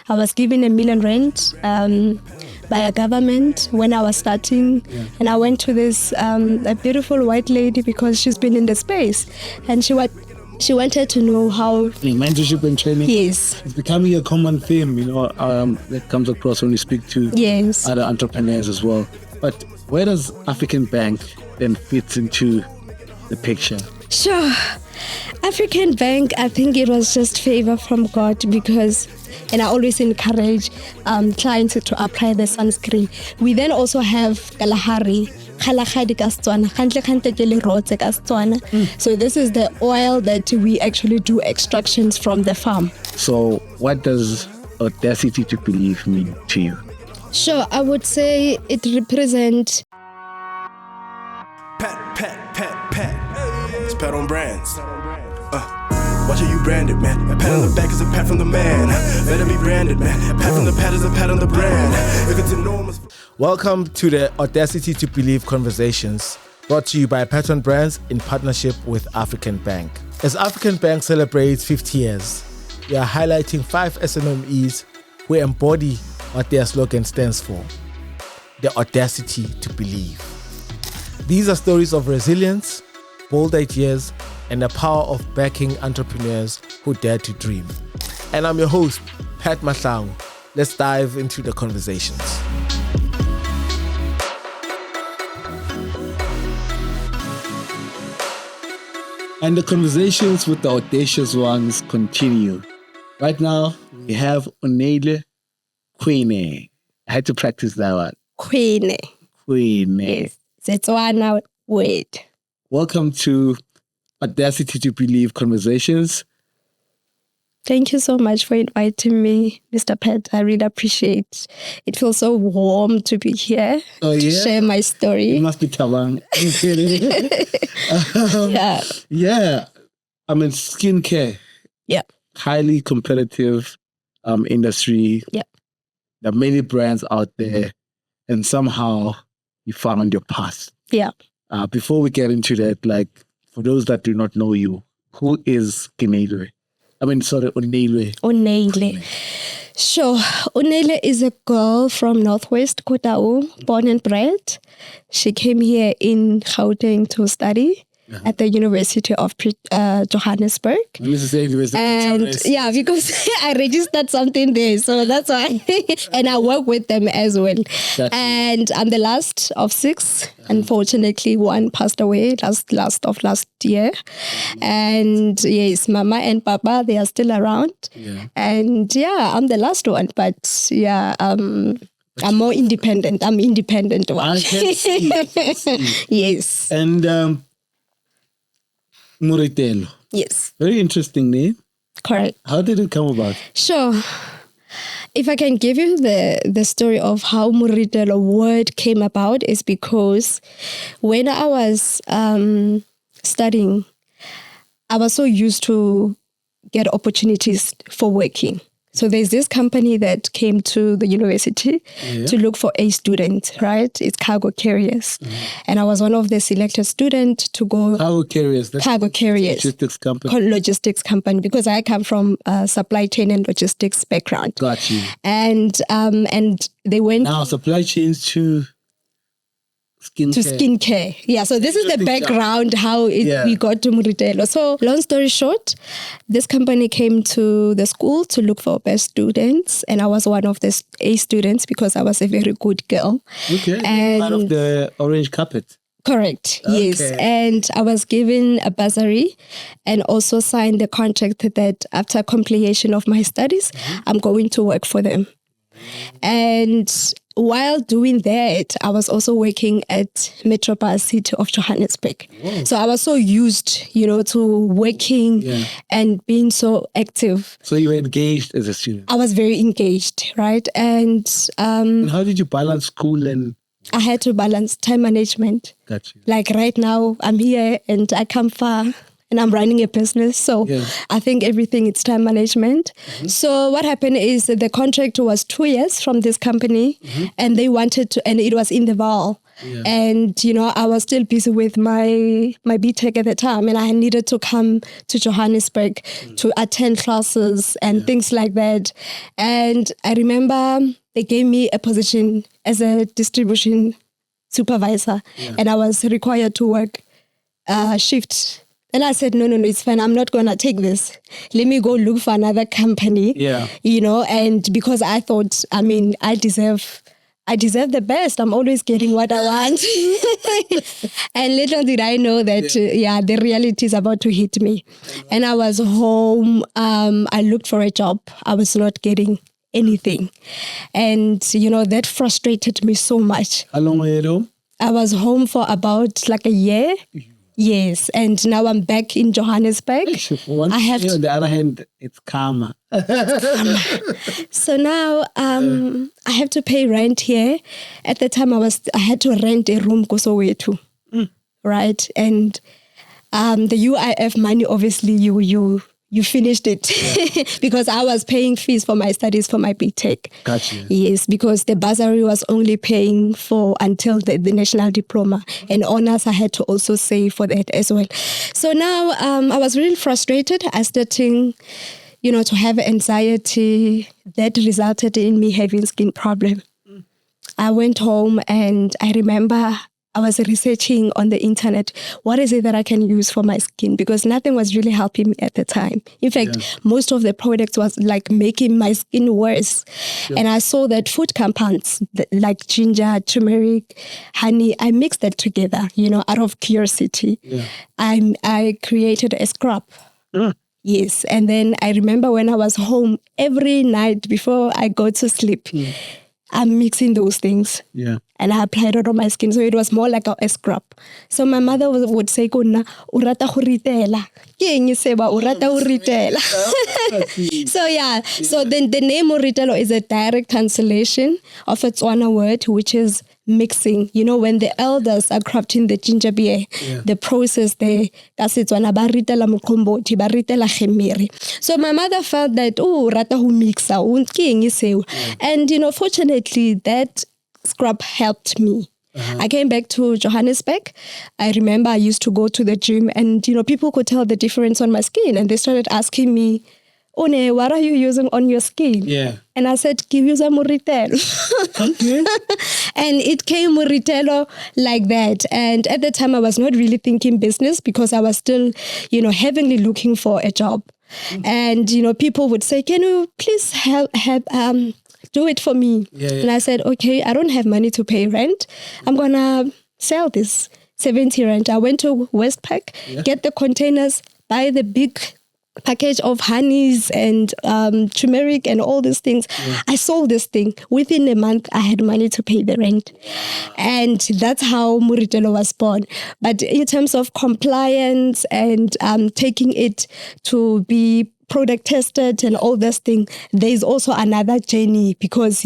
I was given R1 million by a government when I was starting. Yeah. And I went to this a beautiful white lady because she's been in the space. And she wanted to know how... Mentorship and training. Yes. It's becoming a common theme, that comes across when we speak to other entrepreneurs as well. But where does African Bank then fit into the picture? Sure. African Bank, I think it was just favor from God because, and I always encourage clients to apply the sunscreen. We then also have Kalahari. So this is the oil that we actually do extractions from the farm. So what does Audacity to Believe mean to you? Sure, I would say it represents... Pat. It's Pat on brands. Watch how you branded, man. A pat on the back is a pat from the man. Let it be branded, man. A pat from the pat is a pat on the brand. If it's enormous. Welcome to the Audacity to Believe Conversations, brought to you by Pat on Brands in partnership with African Bank. As African Bank celebrates 50 years, we are highlighting 5 SMMEs who embody what their slogan stands for: the audacity to believe. These are stories of resilience, bold ideas, and the power of backing entrepreneurs who dare to dream. And I'm your host, Pat Mahlangu. Let's dive into the conversations. And the conversations with the audacious ones continue. Right now, we have Onneile, Khwene. I had to practice that one. Khwene. Yes, it's one word. Welcome to Audacity to Believe Conversations. Thank you so much for inviting me, Mr. Pat. I really appreciate it. It feels so warm to be here to share my story. It must be Tawang. Yeah. I mean, skincare. Yeah. Highly competitive industry. Yeah. There are many brands out there, and somehow you found your path. Yeah. Before we get into that, for those that do not know you, who is Onneile? Onneile. Sure. Onneile is a girl from Northwest Kotao, born and bred. She came here in Gauteng to study at the University of Johannesburg. And yeah, because I registered something there, so that's why. And I work with them as well. And I'm the last of 6. Unfortunately, one passed away last year. And yes, Mama and Papa, they are still around. Yeah. And yeah, I'm the last one, but yeah, I'm more independent. I'm independent one. I can see. Yes. And Moritelo. Yes. Very interesting name. Correct. How did it come about? Sure. If I can give you the story of how Moritelo word came about, is because when I was studying, I was so used to get opportunities for working. So there's this company that came to the university to look for a student, right? It's cargo carriers. And I was one of the selected students to go... Cargo carriers? Cargo carriers. Logistics company? Logistics company, because I come from a supply chain and logistics background. Got you. And they went... Now, supply chains to... skincare. Yeah, so this is the background how we got to Moritelo. So long story short, this company came to the school to look for best students, and I was one of the A students because I was a very good girl. Okay, and part of the orange carpet. Correct, yes. And I was given a bursary and also signed the contract that after completion of my studies, I'm going to work for them. And while doing that, I was also working at Metropolitan City of Johannesburg. Whoa. So I was so used, to working and being so active. So you were engaged as a student? I was very engaged, right? And how did you balance school and... I had to balance time management. Got you. Like right now, I'm here and I come far. And I'm running a business. So I think everything is time management. So what happened is that the contract was 2 years from this company and they wanted to, and it was in the Vaal. And, I was still busy with my BTech at the time, and I needed to come to Johannesburg to attend classes and things like that. And I remember they gave me a position as a distribution supervisor, and I was required to work shift. And I said, no, it's fine. I'm not going to take this. Let me go look for another company, and because I thought, I deserve the best. I'm always getting what I want. And little did I know that, the reality is about to hit me. And I was home. I looked for a job. I was not getting anything. And, that frustrated me so much. How long were you at home? I was home for about like a year. Yes, and now I'm back in Johannesburg. On the other hand, it's karma. So now I have to pay rent here. At the time, I had to rent a room Kosoweto, right? And the UIF money, obviously, you finished it because I was paying fees for my studies for my BTech. Gotcha. Yes, because the bursary was only paying for until the national diploma, and honors I had to also save for that as well. So now I was really frustrated. I started, to have anxiety that resulted in me having skin problem. I went home and I remember I was researching on the internet, what is it that I can use for my skin? Because nothing was really helping me at the time. In fact, most of the products was like making my skin worse. Yeah. And I saw that food compounds like ginger, turmeric, honey, I mixed that together, out of curiosity. Yeah. I created a scrub. Yes. And then I remember when I was home every night before I go to sleep, I'm mixing those things. Yeah. And I applied it on my skin. So it was more like a scrub. So my mother would say, Kona, urata huritela. So yeah. So then the name Moritelo is a direct translation of a Tswana word, which is mixing. When the elders are crafting the ginger beer, the process there, so my mother felt that, rata hu mixa, and fortunately that scrub helped me. I came back to Johannesburg. I remember I used to go to the gym and, people could tell the difference on my skin, and they started asking me, Onneile, what are you using on your skin? Yeah. And I said, give you some Moritelo. Okay. And it came Moritelo like that. And at the time, I was not really thinking business because I was still, heavily looking for a job. And, people would say, can you please help do it for me? Yeah. And I said, okay, I don't have money to pay rent. I'm going to sell this 70 rand. I went to Westpac, get the containers, buy the big package of honeys and turmeric and all these things. Yeah. I sold this thing. Within a month, I had money to pay the rent. And that's how Moritelo was born. But in terms of compliance and taking it to be product tested and all this thing, there's also another journey because,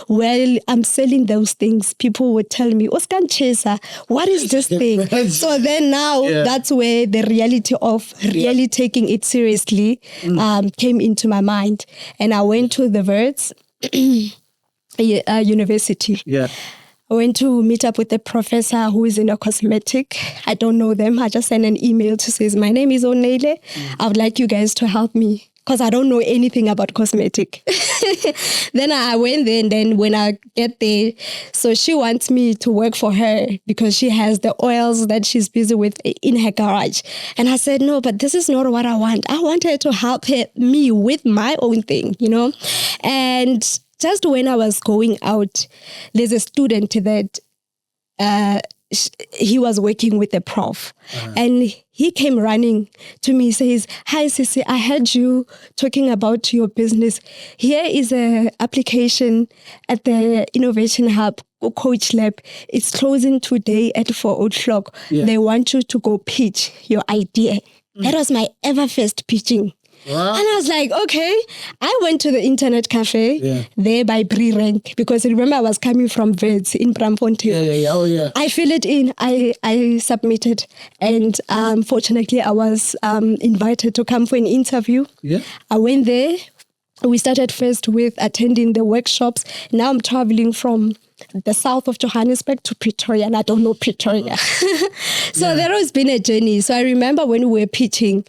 while I'm selling those things, people would tell me, Oscar Chesa, what is this thing? So then now that's where the reality of really taking it seriously came into my mind. And I went to the Wits University. Yeah. I went to meet up with a professor who is in a cosmetic. I don't know them. I just sent an email to say, my name is Onneile. I would like you guys to help me because I don't know anything about cosmetic. Then I went there, and then when I get there, so she wants me to work for her because she has the oils that she's busy with in her garage. And I said, no, but this is not what I want. I want her to help me with my own thing, And just when I was going out, there's a student that he was working with a prof. And he came running to me, says, hi, Sisi, I heard you talking about your business. Here is an application at the Innovation Hub, Coach Lab. It's closing today at 4 o'clock. Yeah. They want you to go pitch your idea. That was my ever first pitching. Wow. And I was like, okay. I went to the internet cafe there by Brie Rank because remember I was coming from Wits in Bramfontein. Yeah. Oh, yeah. I filled it in. I submitted. And fortunately, I was invited to come for an interview. Yeah. I went there we started first with attending the workshops. Now I'm traveling from the south of Johannesburg to Pretoria, and I don't know Pretoria. So there has been a journey. So I remember when we were pitching,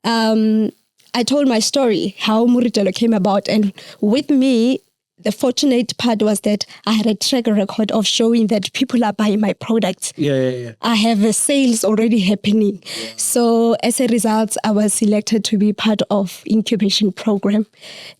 I told my story, how Moritelo came about. And with me, the fortunate part was that I had a track record of showing that people are buying my products. I have a sales already happening. Yeah. So as a result, I was selected to be part of incubation program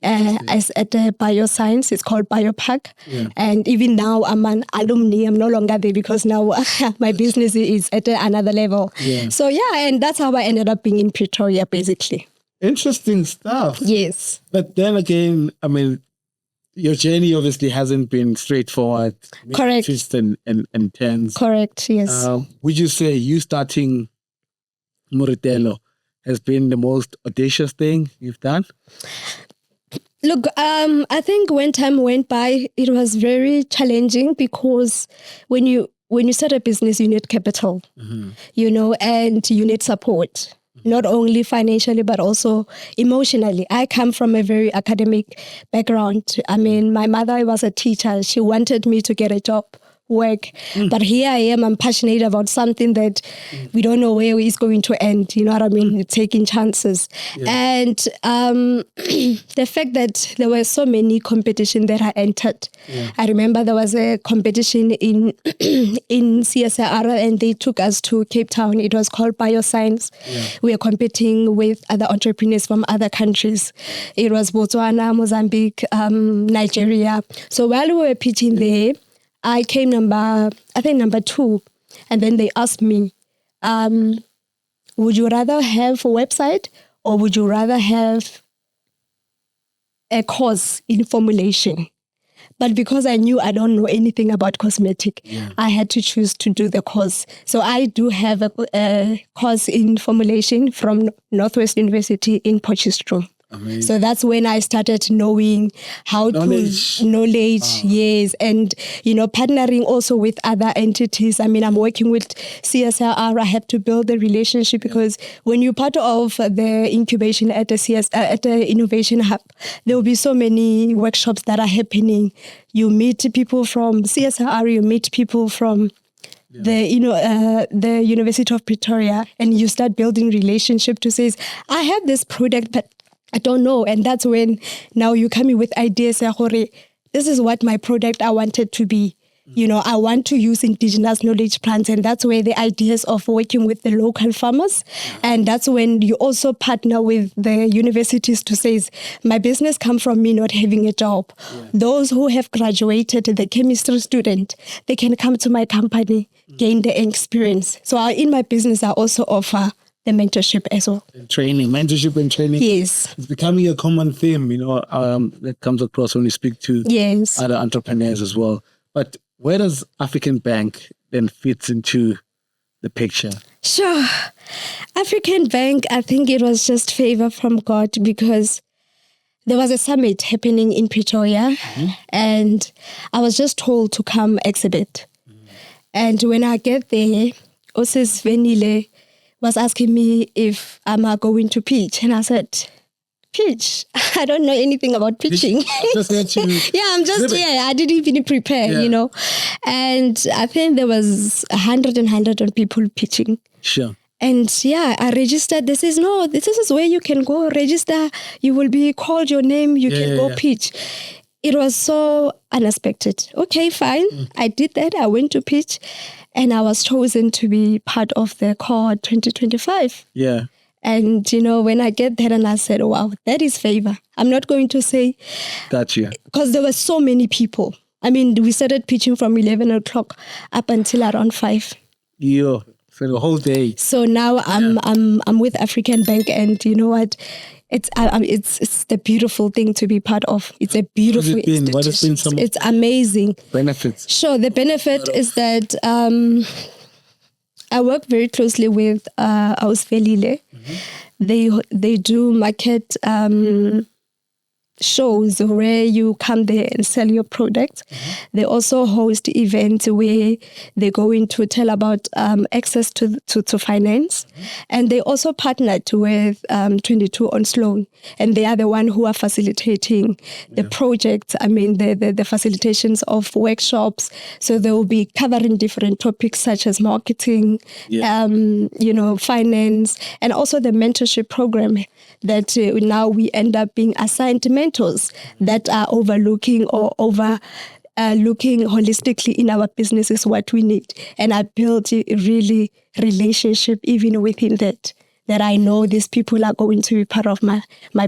as at the bioscience. It's called Biopark. Yeah. And even now I'm an alumni. I'm no longer there because now my business is at another level. Yeah. So and that's how I ended up being in Pretoria, basically. Interesting stuff. Yes. But then again, I mean, your journey obviously hasn't been straightforward. Correct. Twists and turns. Correct, yes. Would you say you starting Moritelo has been the most audacious thing you've done? Look, I think when time went by, it was very challenging because when you start a business, you need capital, and you need support. Not only financially, but also emotionally. I come from a very academic background. I mean, my mother was a teacher. She wanted me to get a job, work. But here I am, I'm passionate about something that we don't know where it's going to end. You know what I mean? Taking chances. Yeah. And the fact that there were so many competitions that I entered. Yeah. I remember there was a competition in CSIR and they took us to Cape Town. It was called Bioscience. Yeah. We were competing with other entrepreneurs from other countries. It was Botswana, Mozambique, Nigeria. So while we were pitching there, I came number 2. And then they asked me, would you rather have a website or would you rather have a course in formulation? But because I knew I don't know anything about cosmetic, I had to choose to do the course. So I do have a course in formulation from Northwest University in Potchefstroom. Amazing. So that's when I started knowing how knowledge, yes. And, partnering also with other entities. I mean, I'm working with CSIR. I have to build a relationship because when you're part of the incubation at the Innovation Hub, there will be so many workshops that are happening. You meet people from CSIR, you meet people from the University of Pretoria, and you start building relationship to say, I have this product, but I don't know. And that's when now you come in with ideas. This is what my product I wanted to be. I want to use indigenous knowledge plants. And that's where the ideas of working with the local farmers. And that's when you also partner with the universities to say, my business comes from me not having a job. Yeah. Those who have graduated, the chemistry student, they can come to my company, gain the experience. So in my business, I also offer the mentorship as well. Mentorship and training. Yes. It's becoming a common theme, that comes across when we speak to other entrepreneurs as well. But where does African Bank then fits into the picture? Sure. African Bank, I think it was just favor from God because there was a summit happening in Pretoria and I was just told to come exhibit. And when I get there, Onneile was asking me if I'm going to pitch. And I said, pitch? I don't know anything about pitching. I'm just here. I didn't even prepare, And I think there was 100 people pitching. Sure. And I registered. This is where you can go register. You will be called your name. You can go pitch. It was so unexpected. Okay, fine. I did that. I went to pitch and I was chosen to be part of the cohort 2025. Yeah. And, when I get there and I said, wow, that is favor. I'm not going to say. Gotcha. Because there were so many people. I mean, we started pitching from 11 o'clock up until around 5. Yeah, for the whole day. So now I'm with African Bank and you know what? It's the beautiful thing to be part of. It's a beautiful institution. What has been some It's amazing. benefits? Sure. The benefit is that I work very closely with Onneile. They do market shows where you come there and sell your product. They also host events where they go in to tell about access to finance. And they also partnered with 22 on Sloan. And they are the one who are facilitating the projects. I mean, the facilitations of workshops. So they will be covering different topics such as marketing, finance, and also the mentorship program that now we end up being assigned mentors that are overlooking or looking holistically in our business is what we need. And I built a really relationship even within that I know these people are going to be part of my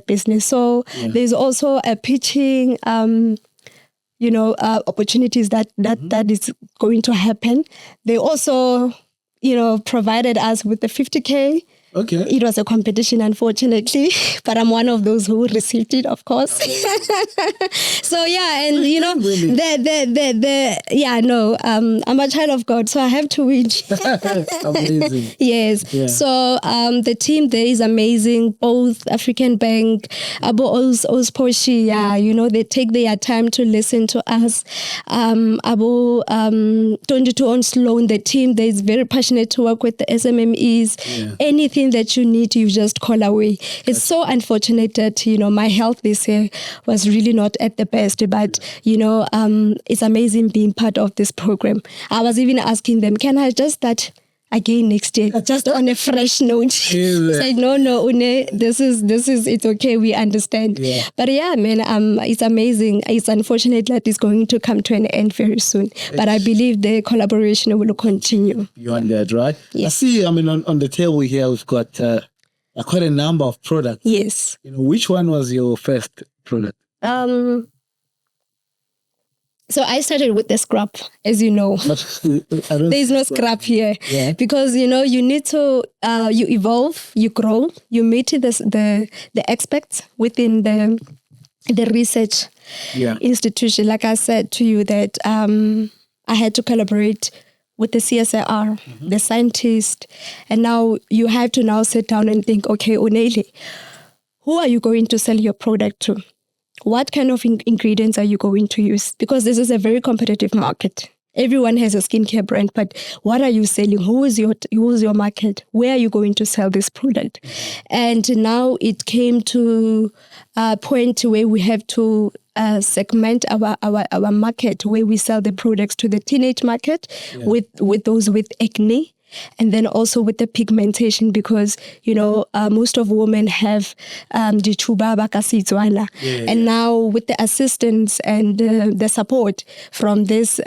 business. So there's also a pitching opportunities that is going to happen. They also, provided us with the 50K. Okay. It was a competition, unfortunately, but I'm one of those who received it, of course. So yeah, and I'm a child of God, so I have to win. Amazing. Yes. Yeah. So the team there is amazing. Both African Bank, Abo Osposhi, they take their time to listen to us. Abo 22 on Sloan, the team there is very passionate to work with the SMMEs. Yeah. Anything that you need, you just call away. It's so unfortunate that, my health this year was really not at the best, but, it's amazing being part of this program. I was even asking them, can I just start again next year, just on a fresh note? Said, no, Une, this is, it's okay, we understand. Yeah. But yeah, man, it's amazing. It's unfortunate that it's going to come to an end very soon. But I believe the collaboration will continue. You're on that, right? Yes. I see, on the table here, we've got quite a number of products. Yes. Which one was your first product? So I started with the scrap, as you know. There's no scrap here. Yeah. Because, you need to, you evolve, you grow, you meet the experts within the research institution. Like I said to you that I had to collaborate with the CSIR, the scientist. And now you have to now sit down and think, okay, Onneile, who are you going to sell your product to? What kind of ingredients are you going to use? Because this is a very competitive market. Everyone has a skincare brand, but what are you selling? Who is your market? Where are you going to sell this product? And now it came to a point where we have to segment our market, where we sell the products to the teenage market with those with acne. And then also with the pigmentation, because, most of women have dichuba bakasitswana. And now with the assistance and the support from these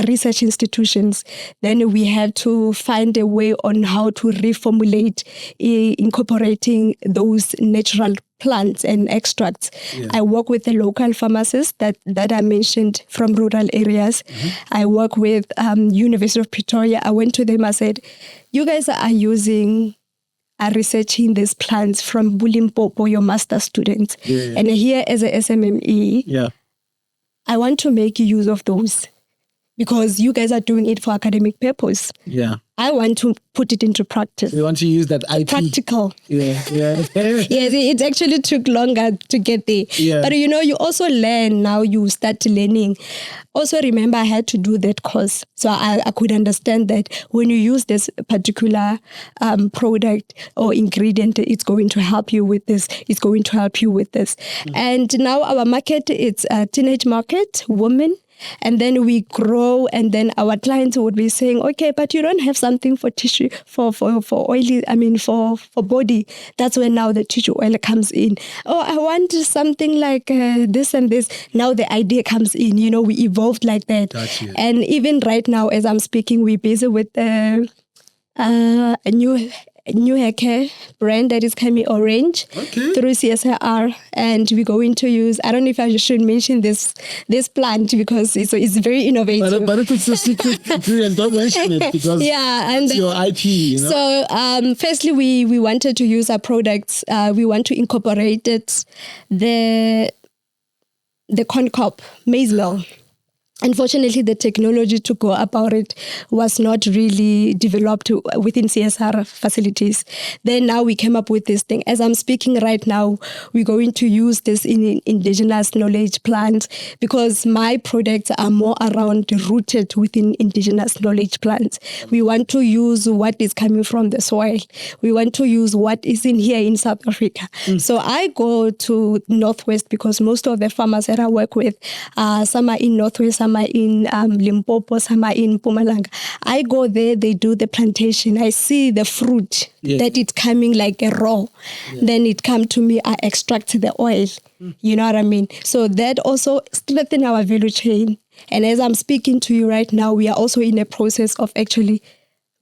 research institutions, then we have to find a way on how to reformulate, incorporating those natural plants and extracts. Yeah. I work with the local pharmacists that I mentioned from rural areas. I work with University of Pretoria. I went to them, I said, you guys are researching these plants from Bulimpopo, your master students. Yeah. And here as a SMME, I want to make use of those because you guys are doing it for academic purpose. Yeah. I want to put it into practice. You want to use that IP. Practical. Yeah. Yes, it actually took longer to get there. Yeah. But you also learn now, you start learning. Also remember, I had to do that course. So I could understand that when you use this particular product or ingredient, it's going to help you with this. It's going to help you with this. And now our market, it's a teenage market, women. And then we grow, and then our clients would be saying, okay, but you don't have something for tissue, for oily, for body. That's when now the tissue oil comes in. Oh, I want something like this and this. Now the idea comes in, we evolved like that. Gotcha. And even right now, as I'm speaking, we're busy with a new hair care brand that is coming orange through CSIR, and we're going to use, I don't know if I should mention this plant because it's very innovative. But if it's a secret, don't mention it because it's your IP. So firstly, we wanted to use our products. We want to incorporate it, the corn cob, maize meal. unfortunately, the technology to go about it was not really developed within CSR facilities. Then now we came up with this thing. As I'm speaking right now, we're going to use this in indigenous knowledge plants because my products are more around rooted within indigenous knowledge plants. We want to use what is coming from the soil. We want to use what is in here in South Africa. So I go to Northwest because most of the farmers that I work with, some are in Northwest, some are in Limpopo, some are in Mpumalanga. I go there, they do the plantation. I see the fruit that it's coming like a raw. Then it come to me, I extract the oil. You know what I mean? So that also strengthens our value chain. And as I'm speaking to you right now, we are also in a process of actually,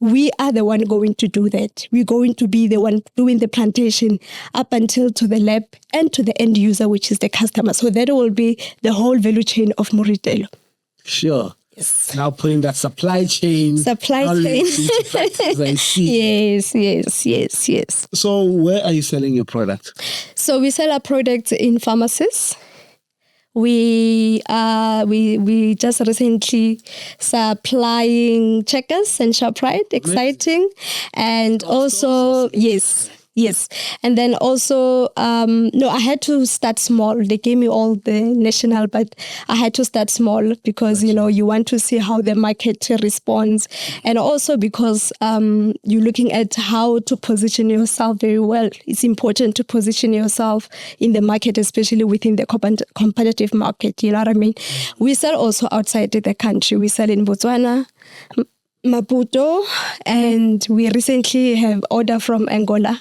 we are the one going to do that. We're going to be the one doing the plantation up until to the lab and to the end user, which is the customer. So that will be the whole value chain of Moritelo. Sure. Yes. Now putting that supply chain into practice, I see. Yes. So where are you selling your product? So we sell our products in pharmacies. We just recently supplying Checkers and ShopRite, exciting, and also Yes. And then also, I had to start small. They gave me all the national, but I had to start small because, you want to see how the market responds. And also because you're looking at how to position yourself very well. It's important to position yourself in the market, especially within the competitive market. You know what I mean? We sell also outside the country. We sell in Botswana, Maputo, and we recently have order from Angola.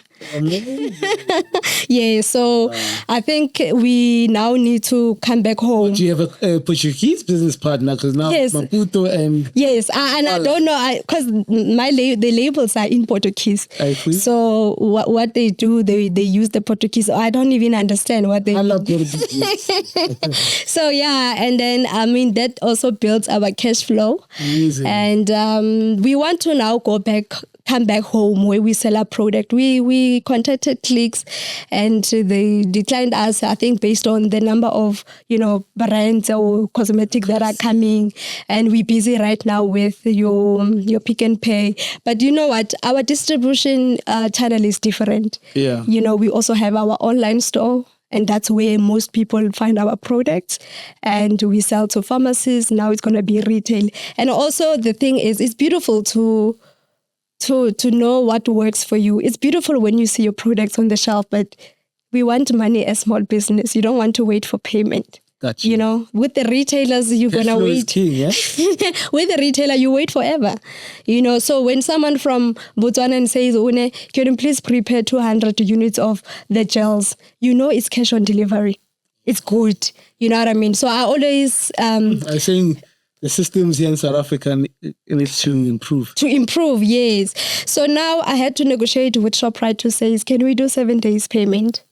So I think we now need to come back home. Do you have a Portuguese business partner? Because now Maputo and... Yes, and I don't know, because the labels are in Portuguese. So what they do, they use the Portuguese. I don't even understand what they do. So and then, that also builds our cash flow. Amazing. And we want to now come back home where we sell our product. We contacted Clicks and they declined us, I think, based on the number of, brands or cosmetics that are coming. And we're busy right now with your Pick and Pay. But you know what? Our distribution channel is different. Yeah. We also have our online store. And that's where most people find our products. And we sell to pharmacies. Now it's going to be retail. And also the thing is, it's beautiful to know what works for you. It's beautiful when you see your products on the shelf, but we want money as small business. You don't want to wait for payment. Gotcha. With the retailers, you're going to wait. King, yeah? With the retailer, you wait forever. So when someone from Botswana says, One, can you please prepare 200 units of the gels? It's cash on delivery. It's good. You know what I mean? So I always... I'm saying the systems here in South Africa need to improve. To improve, yes. So now I had to negotiate with ShopRite to say, can we do 7 days payment?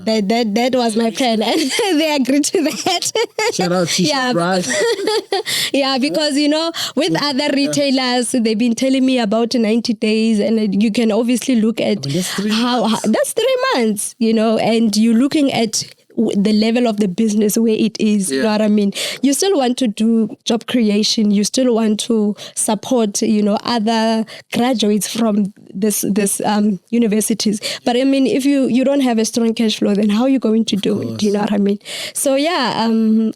That was my plan, and they agreed to that. Shout out to ShopRite. Because with other retailers, they've been telling me about 90 days, and you can obviously look at that's 3 months. That's 3 months, and you're looking at the level of the business where it is. You know what I mean? You still want to do job creation. You still want to support, other graduates from this universities. But if you don't have a strong cash flow, then how are you going to do it? You know what I mean? So I'm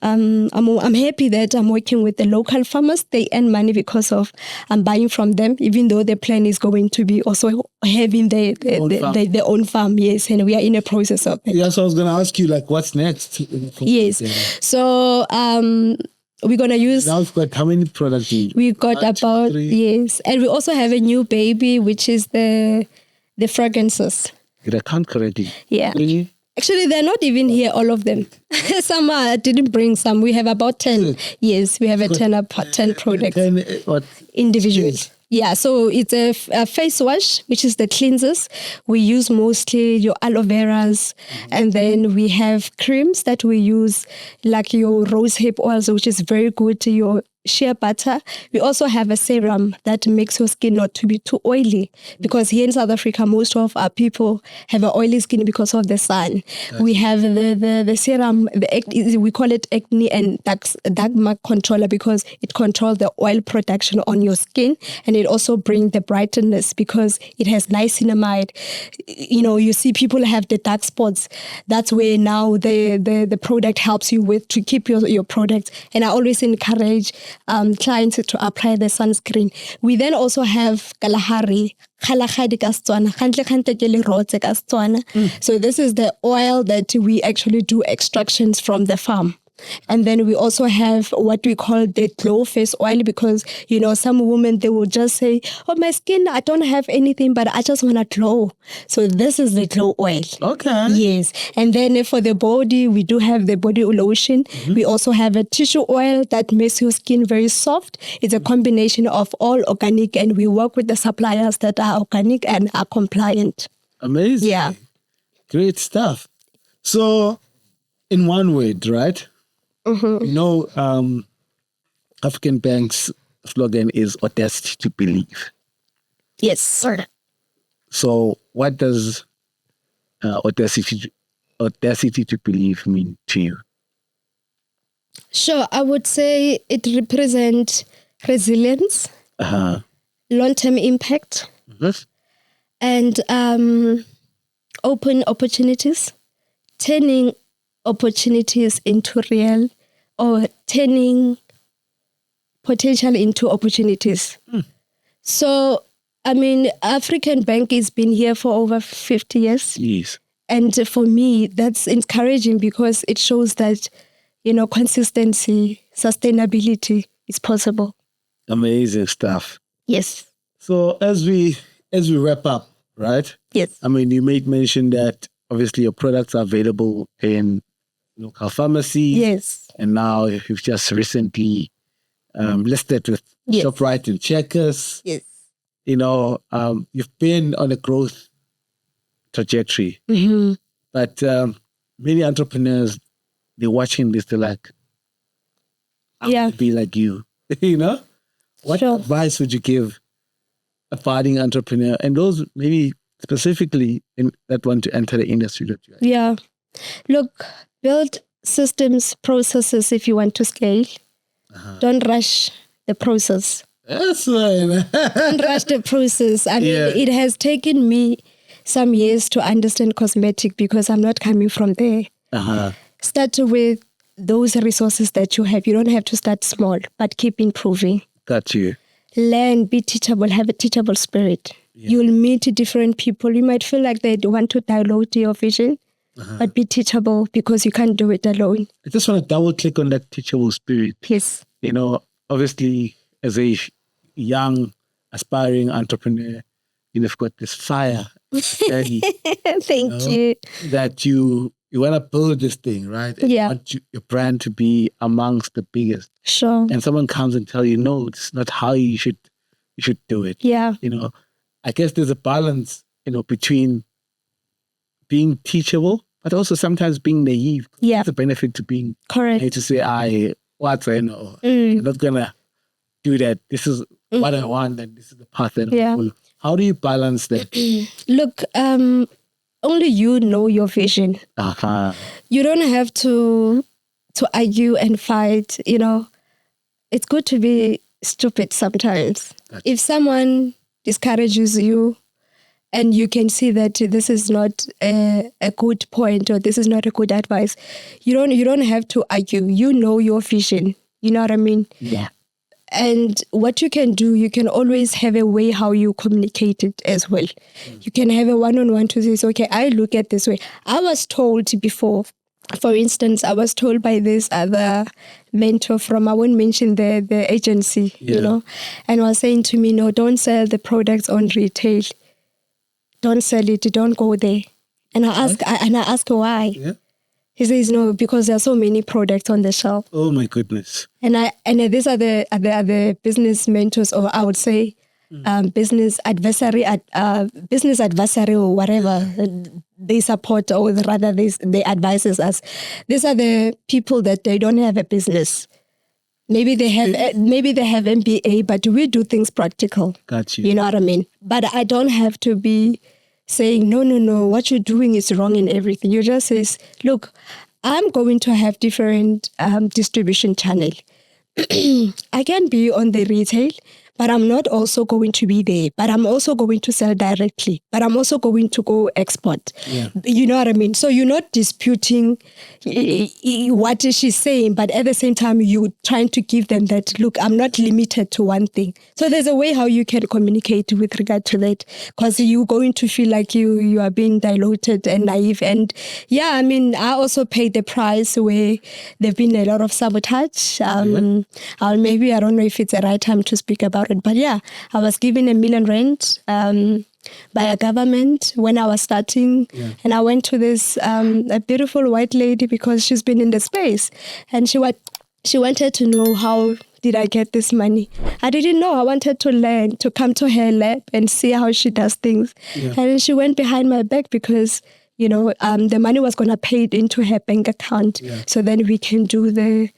happy that I'm working with the local farmers. They earn money because of I'm buying from them, even though the plan is going to be also having their own farm. Yes, and we are in a process of it. Yeah, so I was going to ask you, what's next? Yes. So we're going to use... Now we've got how many products? We've got about... 3. Yes. And we also have a new baby, which is the fragrances. Did I count correctly? Yeah. Really? Actually, they're not even here, all of them. Some I didn't bring some. We have about 10. Yes, we have 10 products. 10 what? Individuals. Yeah, so it's a face wash, which is the cleansers. We use mostly your aloe veras. And then we have creams that we use, like your rose hip oils, which is very good. Your shea butter. We also have a serum that makes your skin not to be too oily, because here in South Africa, most of our people have an oily skin because of the sun. We have the serum, we call it acne and dark mark controller, because it controls the oil production on your skin, and it also brings the brightness because it has niacinamide. You know, you see people have the dark spots. That's where now the product helps you with to keep your product. And I always encourage clients to apply the sunscreen. We then also have Kalahari. So this is the oil that we actually do extractions from the farm. And then we also have what we call the glow face oil, because, you know, some women, they will just say, oh, my skin, I don't have anything, but I just want to glow. So this is the glow oil. Okay. Yes. And then for the body, we do have the body lotion. We also have a tissue oil that makes your skin very soft. It's a combination of all organic, and we work with the suppliers that are organic and are compliant. Amazing. Yeah. Great stuff. So, in one word, right? You know, African Bank's slogan is Audacity to Believe. Yes, sir. So what does audacity to believe mean to you? Sure, I would say it represents resilience, long-term impact, and open opportunities, turning opportunities into real, or turning potential into opportunities. So, I mean, African Bank has been here for over 50 years. Yes. And for me, that's encouraging, because it shows that, you know, consistency, sustainability is possible. Amazing stuff. Yes. So as we wrap up, right? Yes. I mean, you made mention that obviously your products are available in local pharmacies. Yes. And now you've just recently listed with ShopRite and Checkers. Yes. You know, you've been on a growth trajectory. But many entrepreneurs, they're watching this, they're like, I want to be like you. You know? What advice would you give a budding entrepreneur, and those maybe specifically that want to enter the industry that you are? Yeah. Look, build systems, processes if you want to scale. Don't rush the process. That's right. Don't rush the process. I mean, it has taken me some years to understand cosmetic, because I'm not coming from there. Start with those resources that you have. You don't have to start small, but keep improving. Got you. Learn, be teachable, have a teachable spirit. You'll meet different people. You might feel like they want to dilute your vision, but be teachable, because you can't do it alone. I just want to double click on that teachable spirit. Yes. You know, obviously, as a young, aspiring entrepreneur, you've got this fire. Thank you. That you want to build this thing, right? And you want your brand to be amongst the biggest. Sure. And someone comes and tell you, no, it's not how you should do it. Yeah. You know, I guess there's a balance, you know, between being teachable, but also sometimes being naive. Yeah. It's a benefit to being correct. To say, I'm not gonna do that. This is what I want, and this is the path that I'm following. How do you balance that? Look, only you know your vision. You don't have to argue and fight. You know, it's good to be stupid sometimes. If someone discourages you, and you can see that this is not a good point, or this is not a good advice, you don't have to argue. You know your vision. You know what I mean? Yeah. And what you can do, you can always have a way how you communicate it as well. You can have a one-on-one to say, okay, I look at this way. I was told before, for instance, I was told by this other mentor from, I won't mention the agency, you know, and was saying to me, no, don't sell the products on retail. Don't sell it. Don't go there. And I ask why. Yeah. He says, no, because there are so many products on the shelf. Oh my goodness. And these are the business mentors, or I would say business adversary or whatever they support, or rather they advise us. These are the people that they don't have a business. Maybe they have MBA, but we do things practical. Got you. You know what I mean? But I don't have to be saying, no, what you're doing is wrong in everything. You just say, look, I'm going to have different distribution channel. I can be on the retail, but I'm not also going to be there. But I'm also going to sell directly. But I'm also going to go export. Yeah. You know what I mean? So you're not disputing what she's saying, but at the same time, you're trying to give them that, look, I'm not limited to one thing. So there's a way how you can communicate with regard to that, because you're going to feel like you are being diluted and naive. And yeah, I mean, I also paid the price where there've been a lot of sabotage. Maybe, I don't know if it's the right time to speak about it, but yeah, I was given R1 million by a government when I was starting. Yeah. And I went to this a beautiful white lady because she's been in the space, and she wanted to know how did I get this money. I didn't know. I wanted to learn, to come to her lab and see how she does things. Yeah. And then she went behind my back because the money was going to pay it into her bank account. Yeah. So then we can do the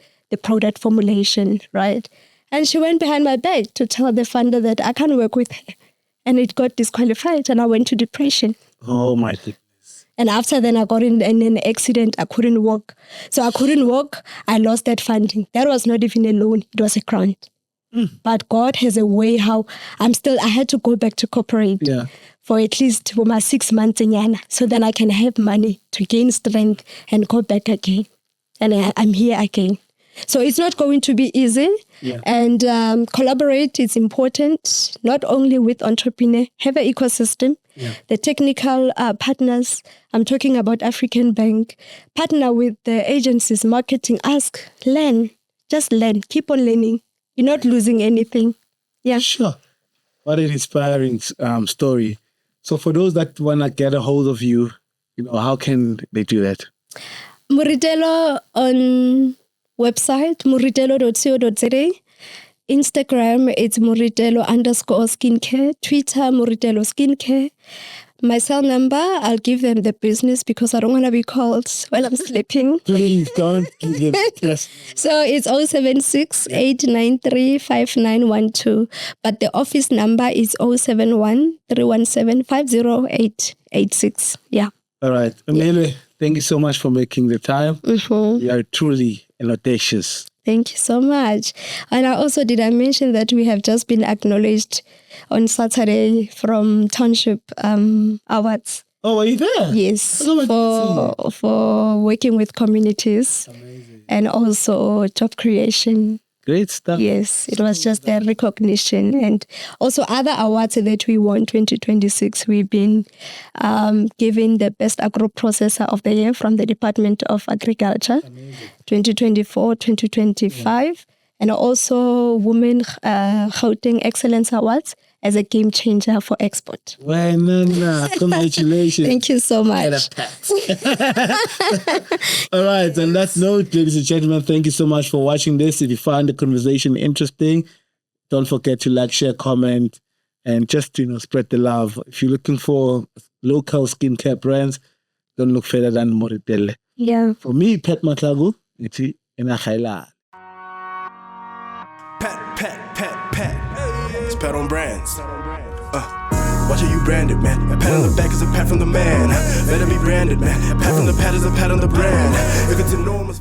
product formulation, right? And she went behind my back to tell the funder that I can't work with her. And it got disqualified and I went to depression. Oh my goodness. And after then I got in an accident. I couldn't walk. So I couldn't walk. I lost that funding. That was not even a loan. It was a grant. But God has a way how I had to go back to corporate for at least for my 6 months in Yana. So then I can have money to gain strength and go back again. And I'm here again. So it's not going to be easy. Yeah. And collaborate is important, not only with entrepreneurs, have an ecosystem, the technical partners. I'm talking about African Bank. Partner with the agencies, marketing, ask, learn, just learn, keep on learning. You're not losing anything. Yeah. Sure. What an inspiring story. So for those that want to get a hold of you, how can they do that? Moritelo on website, moritelo.co.za. Instagram, it's Moritelo_skincare. Twitter, Moritelo skincare. My cell number, I'll give them the business because I don't want to be called while I'm sleeping. Please don't. Yes. So it's 076-893-5912. But the office number is 071-317-50886. Yeah. All right. Onneile, thank you so much for making the time. Mm-hmm. You are truly audacious. Thank you so much. And I mention that we have just been acknowledged on Saturday from Township Awards. Oh, are you there? Yes, for working with communities. Amazing. And also job creation. Great stuff. Yes, it was just a recognition. And also other awards that we won 2026, we've been given the Best Agro Processor of the Year from the Department of Agriculture. Amazing. 2024, 2025. And also Women Gauteng Excellence Awards as a game changer for export. Well, no. Congratulations. Thank you so much. All right. On that note, ladies and gentlemen, thank you so much for watching this. If you found the conversation interesting, don't forget to like, share, comment, and just, spread the love. If you're looking for local skincare brands, don't look further than Moritelo. Yeah. For me, Pet Matlagu, it's in Onneile. Pet. It's Pet on Brands. Watch how you branded, man. A pat on the back is a pat from the man. Better be branded, man. A pat from the pat is a pat on the brand. If it's enormous.